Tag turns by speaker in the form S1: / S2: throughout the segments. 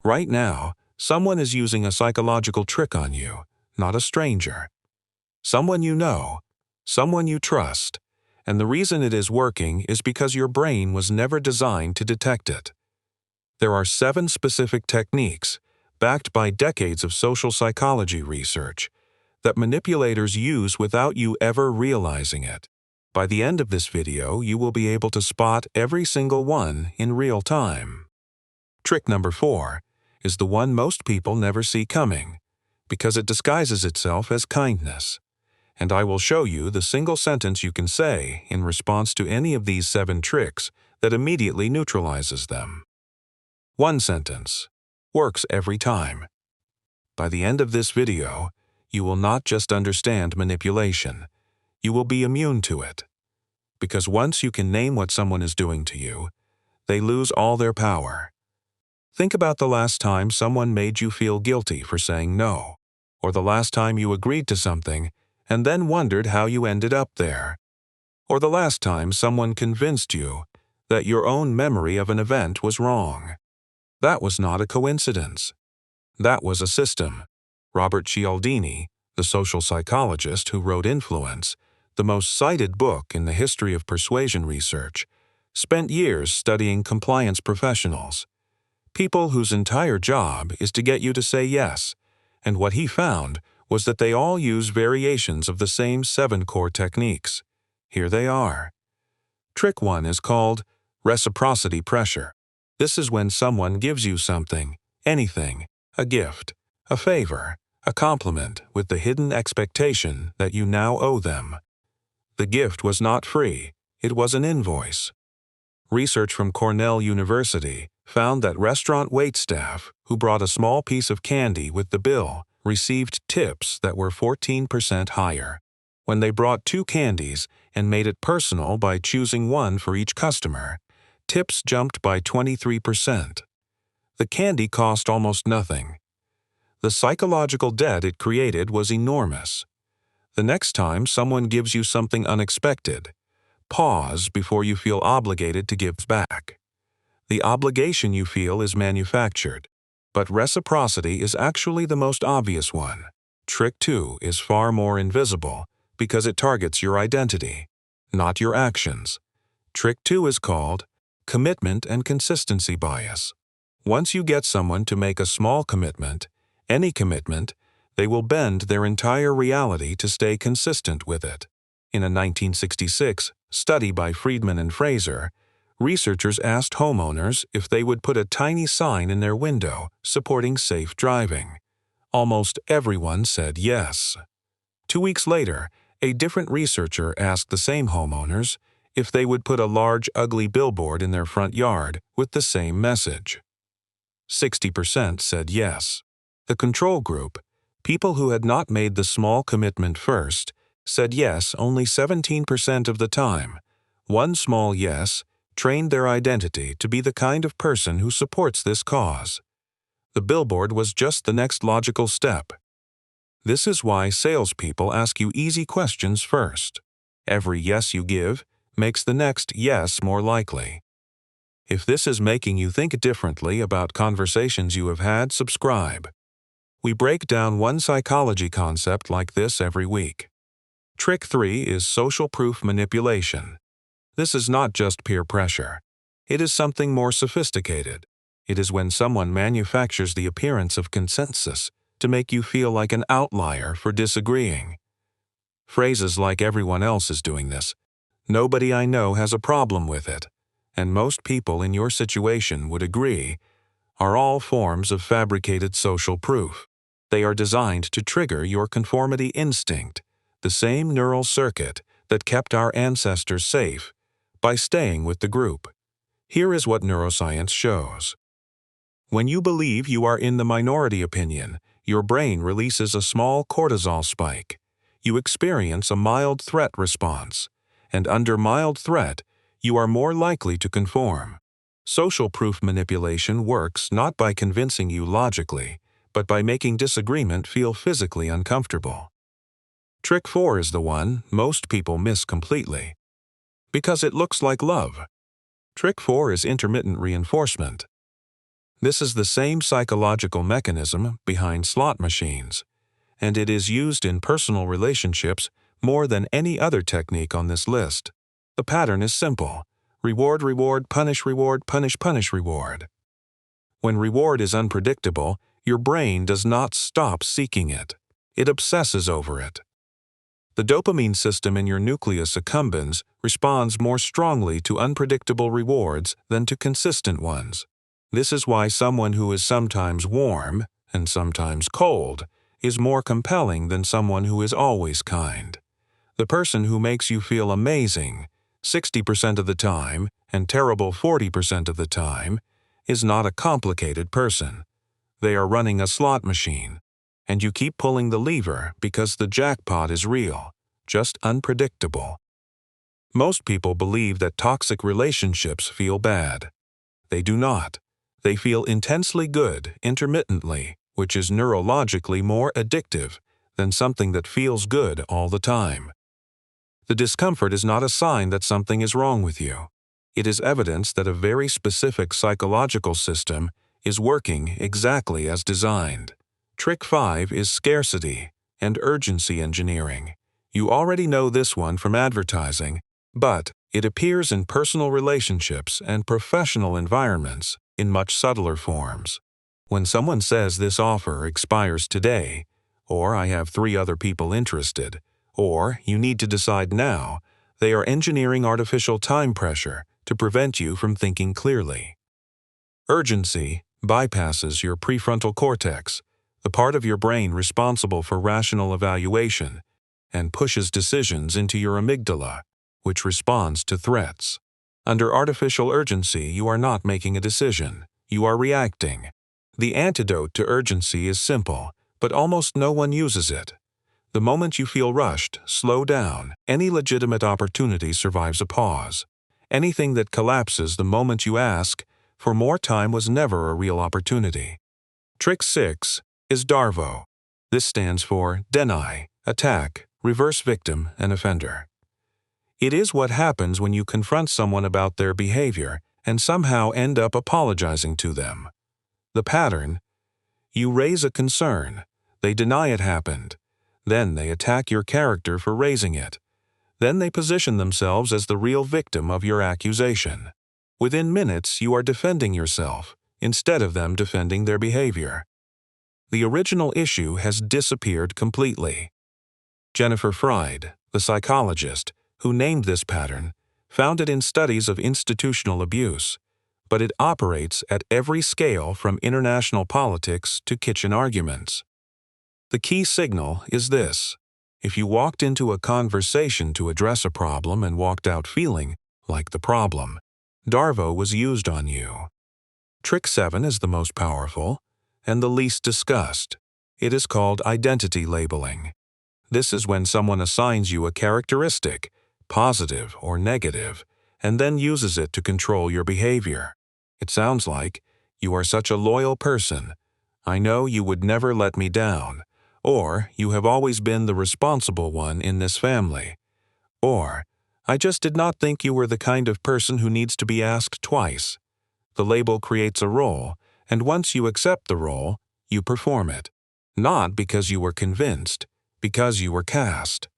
S1: Right now, someone is using a psychological trick on you, not a stranger. Someone you know, someone you trust, and the reason it is working is because your brain was never designed to detect it. There are 7 specific techniques, backed by decades of social psychology research, that manipulators use without you ever realizing it. By the end of this video, you will be able to spot every single one in real time. Trick number 4 is the one most people never see coming, because it disguises itself as kindness. And I will show you the single sentence you can say in response to any of these 7 tricks that immediately neutralizes them. One sentence. Works every time. By the end of this video, you will not just understand manipulation, you will be immune to it. Because once you can name what someone is doing to you, they lose all their power. Think about the last time someone made you feel guilty for saying no, or the last time you agreed to something and then wondered how you ended up there, or the last time someone convinced you that your own memory of an event was wrong. That was not a coincidence. That was a system. Robert Cialdini, the social psychologist who wrote Influence, the most cited book in the history of persuasion research, spent years studying compliance professionals, people whose entire job is to get you to say yes, and what he found was that they all use variations of the same 7 core techniques. Here they are. Trick 1 is called reciprocity pressure. This is when someone gives you something, anything, a gift, a favor, a compliment with the hidden expectation that you now owe them. The gift was not free, it was an invoice. Research from Cornell University found that restaurant waitstaff who brought a small piece of candy with the bill received tips that were 14% higher. When they brought 2 candies and made it personal by choosing one for each customer, tips jumped by 23%. The candy cost almost nothing. The psychological debt it created was enormous. The next time someone gives you something unexpected, pause before you feel obligated to give back. The obligation you feel is manufactured, but reciprocity is actually the most obvious one. Trick 2 is far more invisible because it targets your identity, not your actions. Trick 2 is called commitment and consistency bias. Once you get someone to make a small commitment, any commitment, they will bend their entire reality to stay consistent with it. In a 1966 study by Friedman and Fraser, researchers asked homeowners if they would put a tiny sign in their window supporting safe driving. Almost everyone said yes. 2 weeks later, a different researcher asked the same homeowners if they would put a large, ugly billboard in their front yard with the same message. 60% said yes. The control group, people who had not made the small commitment first, said yes only 17% of the time. One small yes trained their identity to be the kind of person who supports this cause. The billboard was just the next logical step. This is why salespeople ask you easy questions first. Every yes you give makes the next yes more likely. If this is making you think differently about conversations you have had, subscribe. We break down one psychology concept like this every week. Trick 3 is social proof manipulation. This is not just peer pressure. It is something more sophisticated. It is when someone manufactures the appearance of consensus to make you feel like an outlier for disagreeing. Phrases like "everyone else is doing this," "nobody I know has a problem with it," and "most people in your situation would agree," are all forms of fabricated social proof. They are designed to trigger your conformity instinct, the same neural circuit that kept our ancestors safe, by staying with the group. Here is what neuroscience shows. When you believe you are in the minority opinion, your brain releases a small cortisol spike. You experience a mild threat response, and under mild threat, you are more likely to conform. Social proof manipulation works not by convincing you logically, but by making disagreement feel physically uncomfortable. Trick 4 is the one most people miss completely, because it looks like love. Trick 4 is intermittent reinforcement. This is the same psychological mechanism behind slot machines, and it is used in personal relationships more than any other technique on this list. The pattern is simple: reward, reward, punish, punish, reward. When reward is unpredictable, your brain does not stop seeking it. It obsesses over it. The dopamine system in your nucleus accumbens responds more strongly to unpredictable rewards than to consistent ones. This is why someone who is sometimes warm and sometimes cold is more compelling than someone who is always kind. The person who makes you feel amazing 60% of the time and terrible 40% of the time is not a complicated person. They are running a slot machine, and you keep pulling the lever because the jackpot is real, just unpredictable. Most people believe that toxic relationships feel bad. They do not. They feel intensely good, intermittently, which is neurologically more addictive than something that feels good all the time. The discomfort is not a sign that something is wrong with you. It is evidence that a very specific psychological system is working exactly as designed. Trick 5 is scarcity and urgency engineering. You already know this one from advertising, but it appears in personal relationships and professional environments in much subtler forms. When someone says this offer expires today, or I have 3 other people interested, or you need to decide now, they are engineering artificial time pressure to prevent you from thinking clearly. Urgency bypasses your prefrontal cortex, the part of your brain responsible for rational evaluation, and pushes decisions into your amygdala, which responds to threats. Under artificial urgency, you are not making a decision, you are reacting. The antidote to urgency is simple, but almost no one uses it. The moment you feel rushed, slow down. Any legitimate opportunity survives a pause. Anything that collapses the moment you ask for more time was never a real opportunity. Trick 6 is DARVO. This stands for deny, attack, reverse victim, and offender. It is what happens when you confront someone about their behavior and somehow end up apologizing to them. The pattern: you raise a concern, they deny it happened, then they attack your character for raising it. Then they position themselves as the real victim of your accusation. Within minutes, you are defending yourself, instead of them defending their behavior. The original issue has disappeared completely. Jennifer Fried, the psychologist who named this pattern, found it in studies of institutional abuse, but it operates at every scale from international politics to kitchen arguments. The key signal is this: if you walked into a conversation to address a problem and walked out feeling like the problem, DARVO was used on you. Trick 7 is the most powerful and the least discussed. It is called identity labeling. This is when someone assigns you a characteristic, positive or negative, and then uses it to control your behavior. It sounds like, "You are such a loyal person. I know you would never let me down." Or, "You have always been the responsible one in this family." Or, "I just did not think you were the kind of person who needs to be asked twice." The label creates a role, and once you accept the role, you perform it. Not because you were convinced, because you were cast.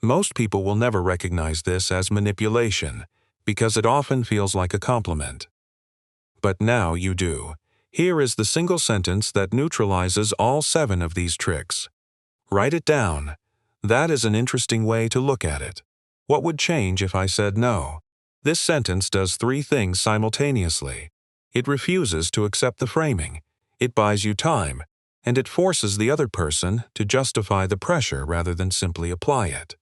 S1: Most people will never recognize this as manipulation, because it often feels like a compliment. But now you do. Here is the single sentence that neutralizes all 7 of these tricks. Write it down. That is an interesting way to look at it. What would change if I said no? This sentence does 3 things simultaneously. It refuses to accept the framing, it buys you time, and it forces the other person to justify the pressure rather than simply apply it.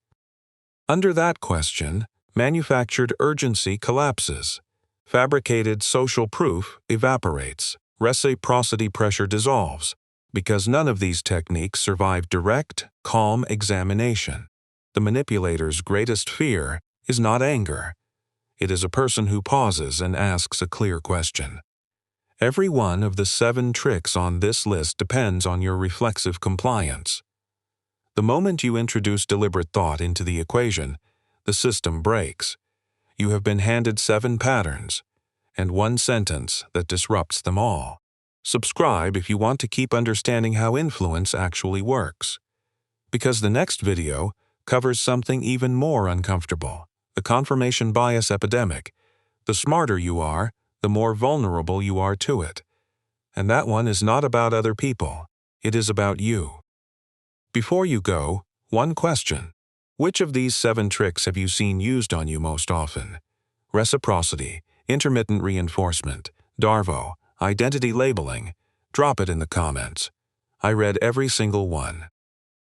S1: Under that question, manufactured urgency collapses. Fabricated social proof evaporates. Reciprocity pressure dissolves, because none of these techniques survive direct, calm examination. The manipulator's greatest fear is not anger. It is a person who pauses and asks a clear question. Every one of the 7 tricks on this list depends on your reflexive compliance. The moment you introduce deliberate thought into the equation, the system breaks. You have been handed 7 patterns, and 1 sentence that disrupts them all. Subscribe if you want to keep understanding how influence actually works. Because the next video covers something even more uncomfortable, the confirmation bias epidemic. The smarter you are, the more vulnerable you are to it. And that one is not about other people. It is about you. Before you go, one question. Which of these 7 tricks have you seen used on you most often? Reciprocity, intermittent reinforcement, DARVO, identity labeling. Drop it in the comments. I read every single one.